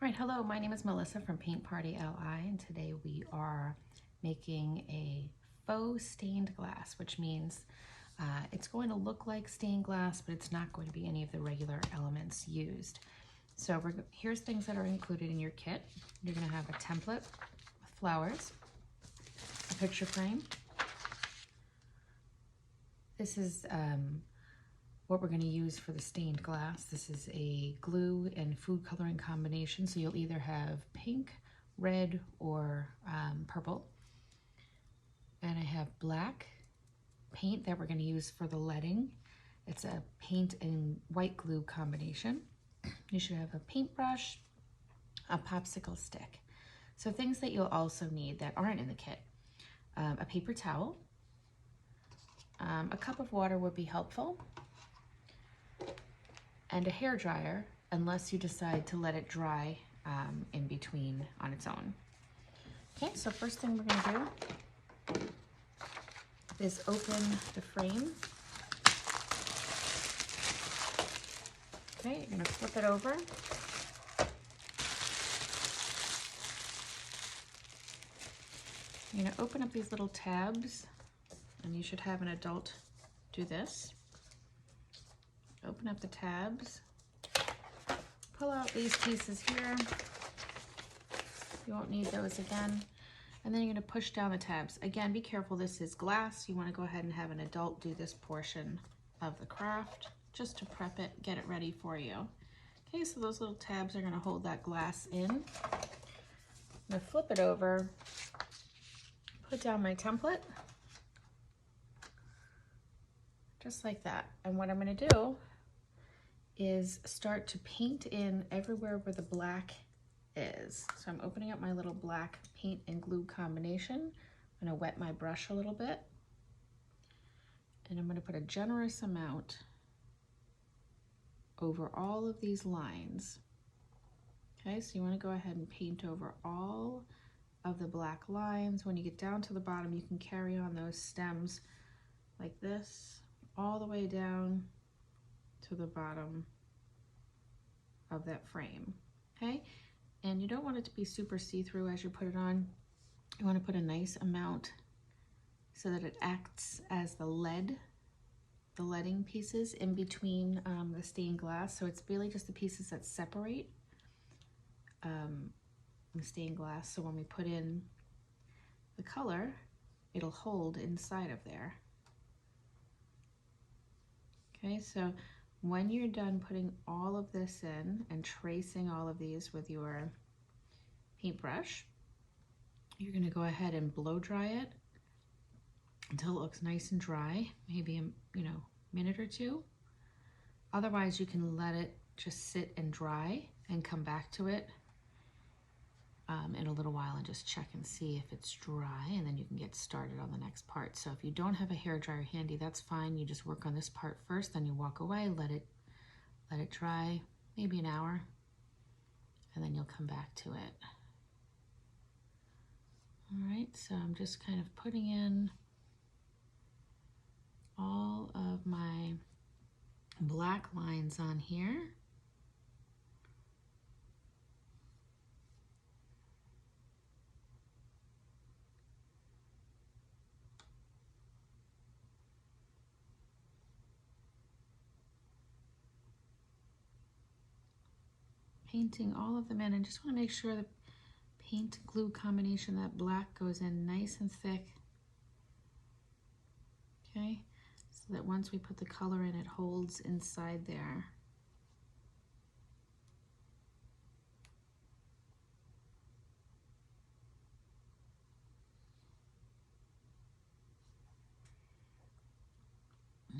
All right, hello, my name is Melissa from Paint Party LI, and today we are making a faux stained glass, which means it's going to look like stained glass, but it's not going to be any of the regular elements used. So here's things that are included in your kit. You're gonna have a template with flowers, a picture frame. This is what we're going to use for the stained glass. This is a glue and food coloring combination, so you'll either have pink, red, or purple. And I have black paint that we're going to use for the leading. It's a paint and white glue combination. You should have a paintbrush, a popsicle stick. So things that you'll also need that aren't in the kit. A paper towel, a cup of water would be helpful, and a hair dryer, unless you decide to let it dry in between on its own. Okay, so first thing we're gonna do is open the frame. Okay, you're gonna flip it over. You're gonna open up these little tabs, and you should have an adult do this. Open up the tabs, pull out these pieces here. You won't need those again. And then you're gonna push down the tabs. Again, be careful, this is glass. You wanna go ahead and have an adult do this portion of the craft just to prep it, get it ready for you. Okay, so those little tabs are gonna hold that glass in. I'm gonna flip it over, put down my template, just like that. And what I'm gonna do is start to paint in everywhere where the black is. So I'm opening up my little black paint and glue combination. I'm gonna wet my brush a little bit, and I'm gonna put a generous amount over all of these lines. Okay, so you wanna go ahead and paint over all of the black lines. When you get down to the bottom, you can carry on those stems like this, all the way down to the bottom of that frame, okay? And you don't want it to be super see-through as you put it on. You want to put a nice amount so that it acts as the leading pieces in between the stained glass. So it's really just the pieces that separate the stained glass. So when we put in the color, it'll hold inside of there. Okay, so when you're done putting all of this in and tracing all of these with your paintbrush, you're gonna go ahead and blow dry it until it looks nice and dry, maybe a minute or two. Otherwise, you can let it just sit and dry and come back to it in a little while and just check and see if it's dry, and then you can get started on the next part. So if you don't have a hairdryer handy, that's fine. You just work on this part first, then you walk away, let it dry, maybe an hour, and then you'll come back to it. All right, so I'm just kind of putting in all of my black lines on here. Painting all of them in, and just want to make sure the paint glue combination, that black, goes in nice and thick. Okay, so that once we put the color in, it holds inside there.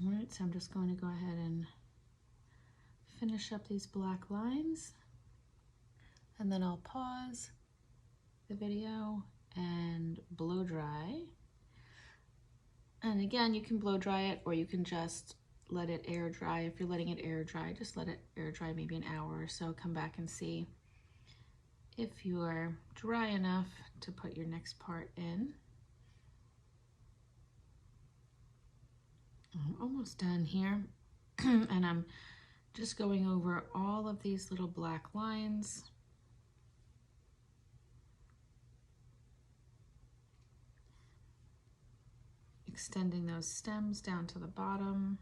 All right, so I'm just going to go ahead and finish up these black lines, and then I'll pause the video and blow dry. And again, you can blow dry it, or you can just let it air dry. If you're letting it air dry, just let it air dry maybe an hour or so. Come back and see if you're dry enough to put your next part in. I'm almost done here, and I'm just going over all of these little black lines extending those stems down to the bottom.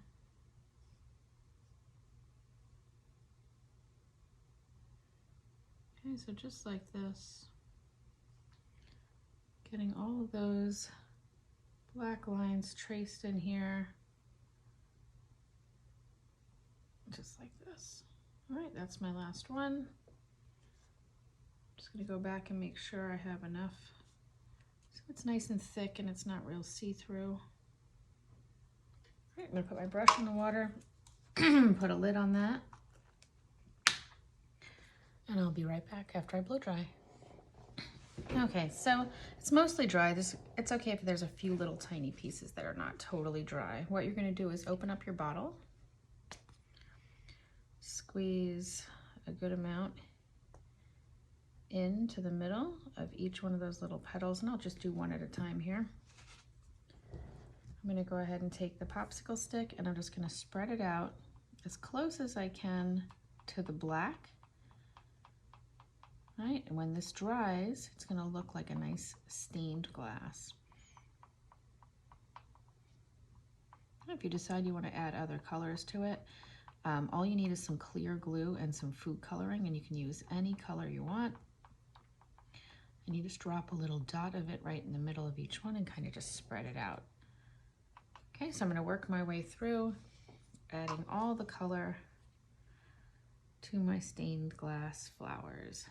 Okay, so just like this, getting all of those black lines traced in here, just like this. All right, that's my last one. Just gonna go back and make sure I have enough so it's nice and thick and it's not real see-through. All right, I'm gonna put my brush in the water, put a lid on that, and I'll be right back after I blow dry. Okay, so it's mostly dry. It's okay if there's a few little tiny pieces that are not totally dry. What you're gonna do is open up your bottle, squeeze a good amount into the middle of each one of those little petals, and I'll just do one at a time here. I'm gonna go ahead and take the popsicle stick and I'm just gonna spread it out as close as I can to the black. Right, and when this dries, it's gonna look like a nice stained glass. If you decide you want to add other colors to it, all you need is some clear glue and some food coloring, and you can use any color you want. And you just drop a little dot of it right in the middle of each one and kind of just spread it out. Okay, so I'm going to work my way through, adding all the color to my stained glass flowers.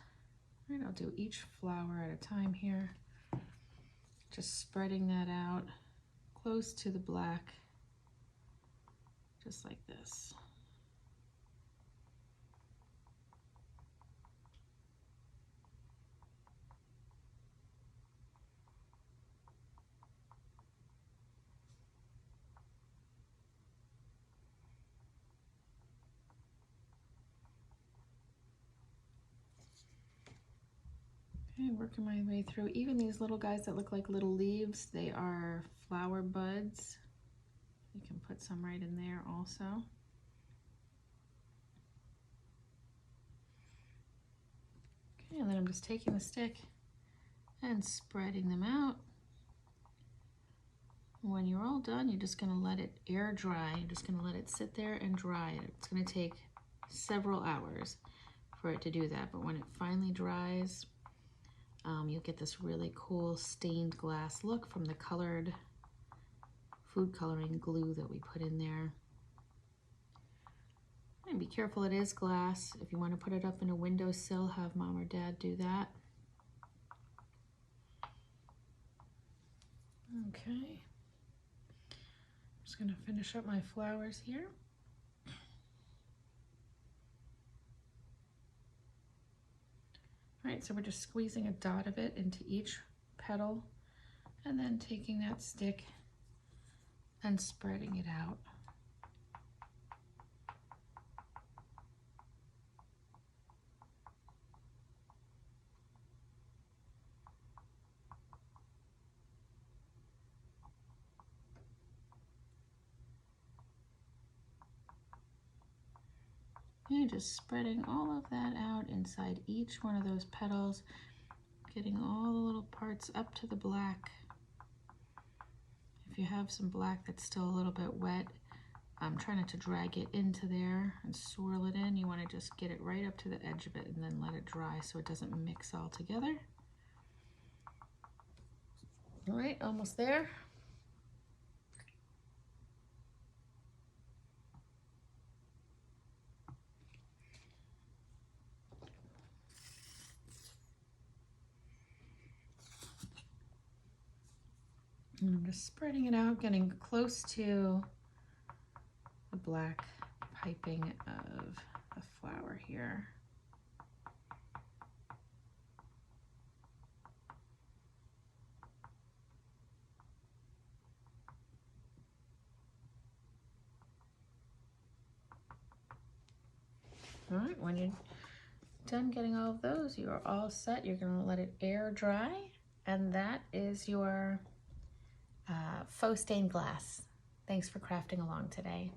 All right, I'll do each flower at a time here, just spreading that out close to the black, just like this. Okay, working my way through. Even these little guys that look like little leaves, they are flower buds. You can put some right in there also. Okay, and then I'm just taking the stick and spreading them out. When you're all done, you're just going to let it air dry. You're just going to let it sit there and dry. It's going to take several hours for it to do that, but when it finally dries, you'll get this really cool stained glass look from the colored food coloring glue that we put in there. And be careful, it is glass. If you want to put it up in a windowsill, have mom or dad do that. Okay. Just going to finish up my flowers here. All right, so we're just squeezing a dot of it into each petal and then taking that stick and spreading it out. And just spreading all of that out inside each one of those petals, getting all the little parts up to the black. If you have some black that's still a little bit wet, try not to drag it into there and swirl it in. You want to just get it right up to the edge of it and then let it dry so it doesn't mix all together. All right, almost there. And I'm just spreading it out, getting close to the black piping of the flower here. All right, when you're done getting all of those, you are all set. You're going to let it air dry, and that is your faux stained glass. Thanks for crafting along today.